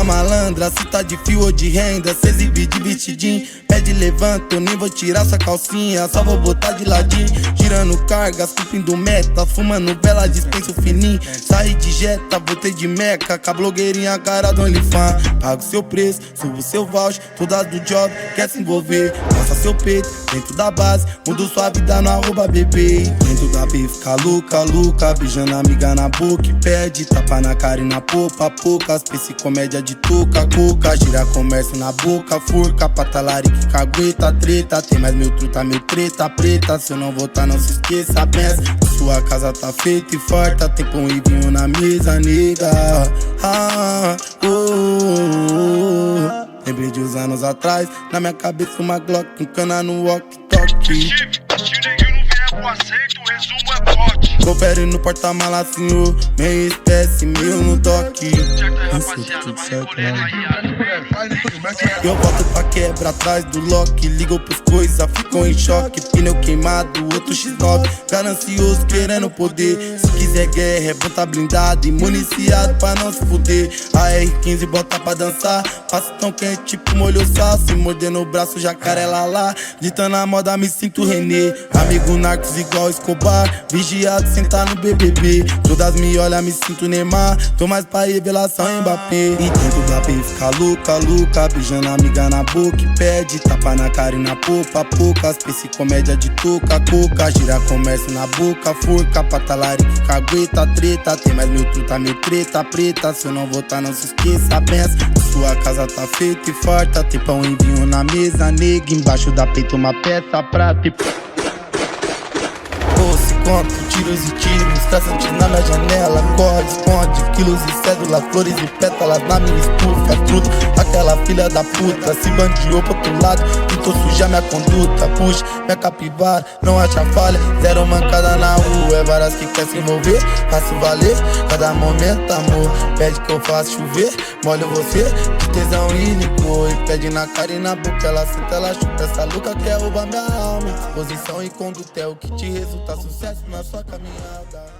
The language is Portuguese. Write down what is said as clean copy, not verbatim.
Toda malandra, se tá de fio ou de renda, cê exibe de vestidinho. Pede levanta, eu nem vou tirar sua calcinha, só vou botar de ladinho. Girando cargas, cumprindo meta, fumando vela, dispensa o fininho. Saí de jeta, voltei de meca, com a blogueirinha cara do OnlyFans. Pago seu preço, subo seu voucher, todas do job, quer se envolver. Mostra seu peito, dentro da base, mudo sua vida no @bebê. Dentro da B fica louca, beijando a amiga na boca e pede tapa na cara e na popa, poucas, psicomédia de touca, coca, gira comércio na boca, forca, patalarique, cagueta, treta, tem mais meu truta, meu treta, preta, se eu não voltar não se esqueça, pensa, sua casa tá feita e farta, tem pão e vinho na mesa, nega, lembrei de uns anos atrás, na minha cabeça uma Glock, um cana no walkie-talkie. Se o neguinho não vier pro aceito, o resumo é pote. Confere no porta-mala, senhor, meio espécie, meio no dock. Tudo certo, Eu volto pra quebra atrás do lock, ligo pros coisa, ficou em choque. Pneu queimado, outro X9, ganancioso querendo poder. Se quiser guerra, é bom tá blindado e municiado pra não se fuder. A R15 bota pra dançar, passo tão quente tipo molho sal. Se morder no braço, jacaré lá, ditando a moda, me sinto Renê. Amigo Narcos igual Escobar, vigiado, sentar no BBB. Todas me olham, me sinto Neymar, tô mais pra revelação Mbappé. E dentro da B fica louca, beijando a amiga na boca e pede tapa na cara e na popa, poucas, psicomédia de touca, coca, gira comércio na boca, forca, patalarique, cagueta, treta, tem mais meu truta, meu treta, preta, se eu não voltar não se esqueça, pensa, sua casa tá feita e farta, tem pão e vinho na mesa, nega, embaixo da peita uma peça prata e se conta, tiros e tiros, traçante na minha janela, corre, esconde, quilos e cédulas, flores e pétalas na minha estufa, truta, aquela filha da puta, se bandiou pro outro lado, tentou sujar minha conduta, puxa, minha capivara, não acha falha, zero mancada na rua, é varas que quer se envolver, faço valer, cada momento amor, pede que eu faça chover, molho você, que tesão e licor, e pede na cara e na boca, ela senta, ela chuta, essa louca quer roubar minha alma, posição e conduta é o que te resulta sucesso na sua caminhada.